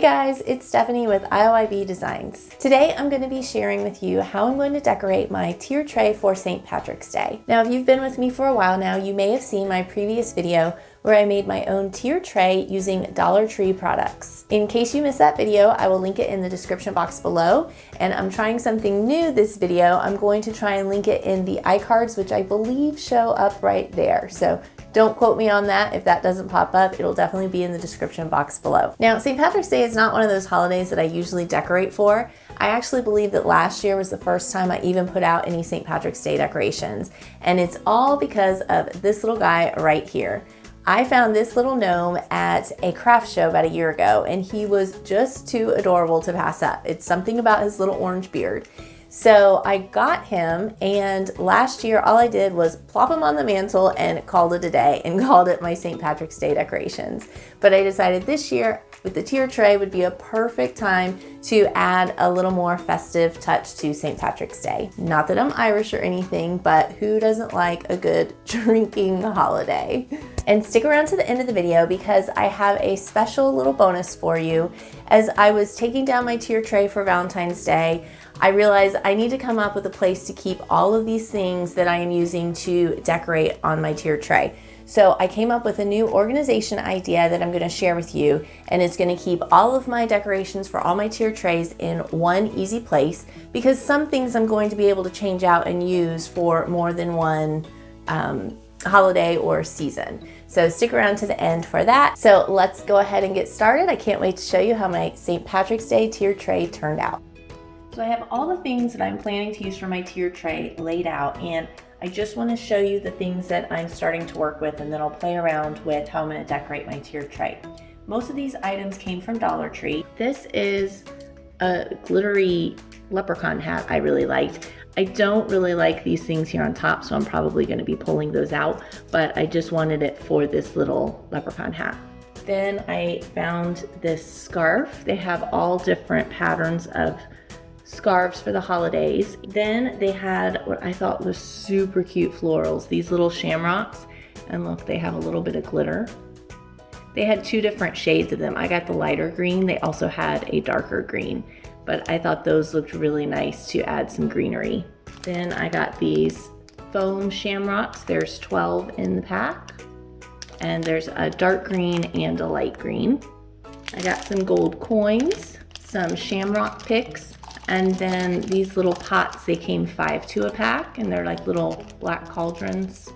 guys, it's Stephanie with IOIB Designs. Today I'm going to be sharing with you how I'm going to decorate my tier tray for St. Patrick's Day. Now if you've been with me for a while now, you may have seen my previous video where I made my own tier tray using Dollar Tree products. In case you missed that video, I will link it in the description box below, and I'm trying something new this video. I'm going to try and link it in the iCards, which I believe show up right there. So don't quote me on that. If that doesn't pop up, it'll definitely be in the description box below. Now, St. Patrick's Day is not one of those holidays that I usually decorate for. I actually believe that last year was the first time I even put out any St. Patrick's Day decorations, and it's all because of this little guy right here. I found this little gnome at a craft show about a year ago, and he was just too adorable to pass up. It's something about his little orange beard. So I got him, and last year all I did was plop him on the mantle and called it a day and called it my St. Patrick's Day decorations. But I decided this year with the tier tray would be a perfect time to add a little more festive touch to St. Patrick's Day. Not that I'm Irish or anything, but who doesn't like a good drinking holiday? And stick around to the end of the video because I have a special little bonus for you. As I was taking down my tier tray for Valentine's Day, I realized I need to come up with a place to keep all of these things that I am using to decorate on my tier tray. So I came up with a new organization idea that I'm going to share with you, and it's going to keep all of my decorations for all my tier trays in one easy place, because some things I'm going to be able to change out and use for more than one holiday or season. So stick around to the end for that. So let's go ahead and get started. I can't wait to show you how my St. Patrick's Day tier tray turned out. So I have all the things that I'm planning to use for my tier tray laid out, and I just want to show you the things that I'm starting to work with, and then I'll play around with how I'm going to decorate my tier tray. Most of these items came from Dollar Tree. This is a glittery leprechaun hat I really liked. I don't really like these things here on top, so I'm probably going to be pulling those out, but I just wanted it for this little leprechaun hat. Then I found this scarf. They have all different patterns of scarves for the holidays. Then they had what I thought was super cute florals, these little shamrocks, and look, they have a little bit of glitter. They had two different shades of them. I got the lighter green. They also had a darker green, but I thought those looked really nice to add some greenery. Then I got these foam shamrocks. There's 12 in the pack, and there's a dark green and a light green. I got some gold coins, some shamrock picks, and then these little pots. They came 5 to a pack, and they're like little black cauldrons.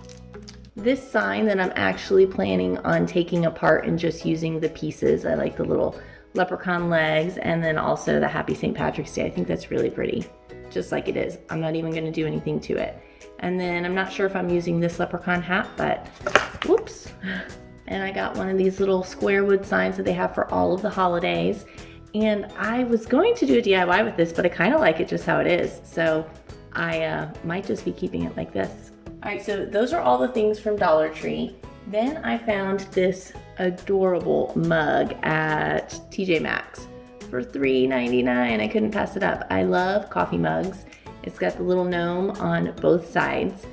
This sign that I'm actually planning on taking apart and just using the pieces. I like the little leprechaun legs, and then also the Happy St. Patrick's Day. I think that's really pretty, just like it is. I'm not even gonna do anything to it. And then I'm not sure if I'm using this leprechaun hat, but whoops. And I got one of these little square wood signs that they have for all of the holidays. And I was going to do a DIY with this, but I kind of like it just how it is. So I might just be keeping it like this. All right, so those are all the things from Dollar Tree. Then I found this adorable mug at TJ Maxx for $3.99. I couldn't pass it up. I love coffee mugs. It's got the little gnome on both sides,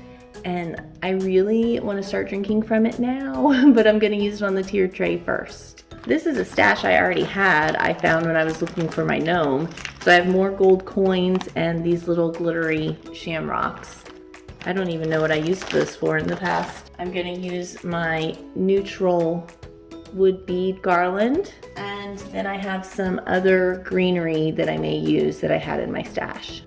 and I really want to start drinking from it now, but I'm going to use it on the tier tray first. This is a stash I already had. I found when I was looking for my gnome. So I have more gold coins and these little glittery shamrocks. I don't even know what I used this for in the past. I'm gonna use my neutral wood bead garland, and then I have some other greenery that I may use that I had in my stash.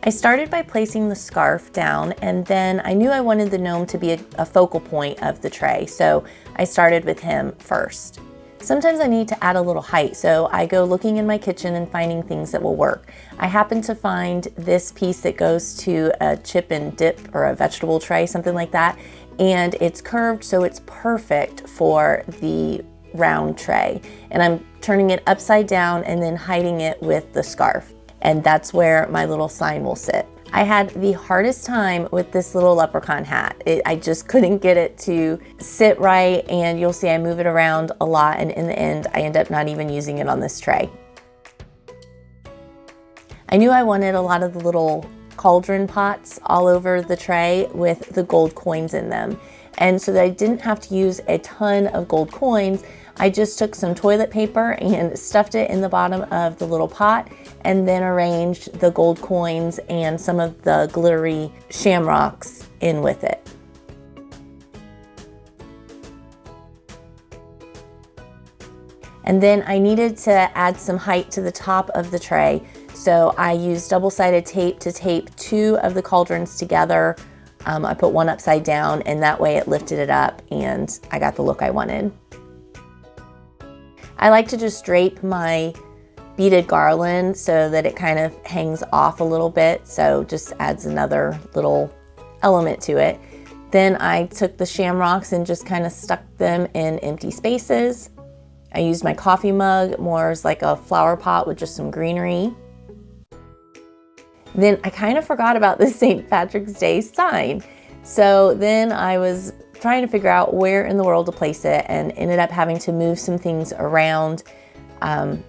I started by placing the scarf down, and then I knew I wanted the gnome to be a focal point of the tray, so I started with him first. Sometimes I need to add a little height, so I go looking in my kitchen and finding things that will work. I happened to find this piece that goes to a chip and dip or a vegetable tray, something like that, and it's curved, so it's perfect for the round tray. And I'm turning it upside down and then hiding it with the scarf. And that's where my little sign will sit. I had the hardest time with this little leprechaun hat. I just couldn't get it to sit right, and you'll see I move it around a lot, and in the end I end up not even using it on this tray. I knew I wanted a lot of the little cauldron pots all over the tray with the gold coins in them. And so that I didn't have to use a ton of gold coins, I just took some toilet paper and stuffed it in the bottom of the little pot and then arranged the gold coins and some of the glittery shamrocks in with it. And then I needed to add some height to the top of the tray. So I used double-sided tape to tape 2 of the cauldrons together. I put one upside down and that way it lifted it up and I got the look I wanted. I like to just drape my beaded garland so that it kind of hangs off a little bit. So just adds another little element to it. Then I took the shamrocks and just kind of stuck them in empty spaces. I used my coffee mug more as like a flower pot with just some greenery. Then I kind of forgot about the St. Patrick's Day sign. So then I was trying to figure out where in the world to place it and ended up having to move some things around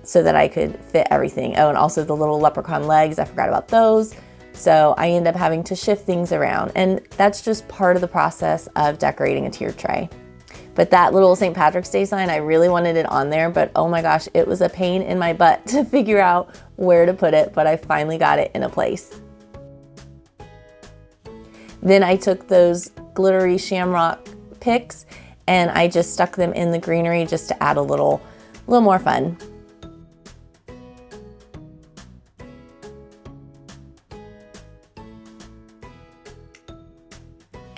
so that I could fit everything. Oh, and also the little leprechaun legs, I forgot about those. So I ended up having to shift things around, and that's just part of the process of decorating a tiered tray. But that little St. Patrick's Day sign, I really wanted it on there, but oh my gosh, it was a pain in my butt to figure out where to put it, but I finally got it in a place. Then I took those glittery shamrock picks and I just stuck them in the greenery just to add a little more fun.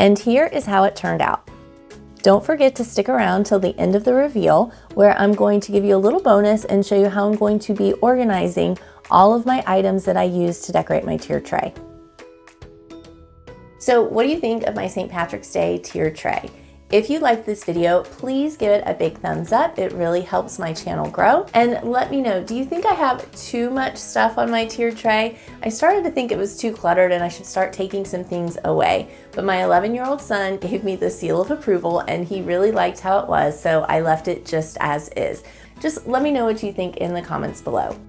And here is how it turned out. Don't forget to stick around till the end of the reveal, where I'm going to give you a little bonus and show you how I'm going to be organizing all of my items that I use to decorate my tiered tray. So what do you think of my St. Patrick's Day tiered tray? If you liked this video, please give it a big thumbs up. It really helps my channel grow. And let me know, do you think I have too much stuff on my tiered tray? I started to think it was too cluttered and I should start taking some things away. But my 11-year-old son gave me the seal of approval and he really liked how it was, so I left it just as is. Just let me know what you think in the comments below.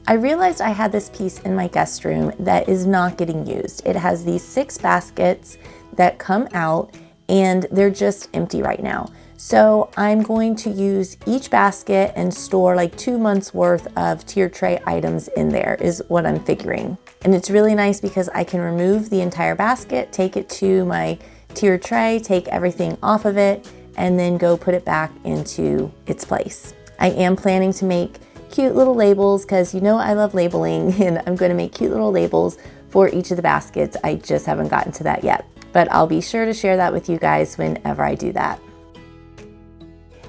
I realized I had this piece in my guest room that is not getting used. It has these 6 baskets that come out and they're just empty right now. So I'm going to use each basket and store like 2 months worth of tiered tray items in there is what I'm figuring. And it's really nice because I can remove the entire basket, take it to my tiered tray, take everything off of it, and then go put it back into its place. I am planning to make cute little labels because you know I love labeling, and I'm going to make cute little labels for each of the baskets. I just haven't gotten to that yet, but I'll be sure to share that with you guys whenever I do that.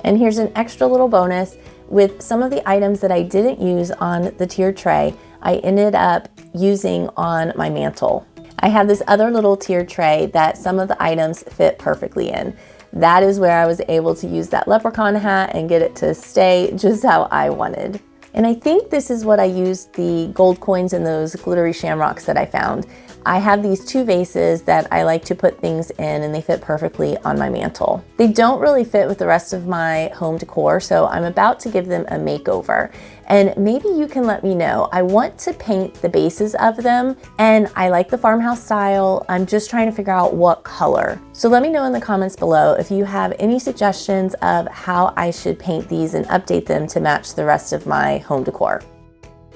And here's an extra little bonus with some of the items that I didn't use on the tiered tray. I ended up using on my mantle. I have this other little tiered tray that some of the items fit perfectly in. That is where I was able to use that leprechaun hat and get it to stay just how I wanted. And I think this is what I used the gold coins and those glittery shamrocks that I found. I have these 2 vases that I like to put things in and they fit perfectly on my mantle. They don't really fit with the rest of my home decor, so I'm about to give them a makeover. And maybe you can let me know. I want to paint the bases of them and I like the farmhouse style. I'm just trying to figure out what color. So let me know in the comments below if you have any suggestions of how I should paint these and update them to match the rest of my home decor.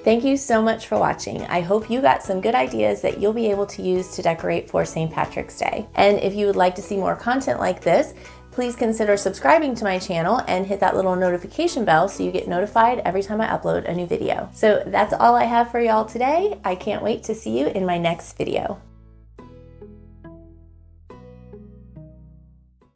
Thank you so much for watching. I hope you got some good ideas that you'll be able to use to decorate for St. Patrick's Day. And if you would like to see more content like this, please consider subscribing to my channel and hit that little notification bell so you get notified every time I upload a new video. So that's all I have for y'all today. I can't wait to see you in my next video.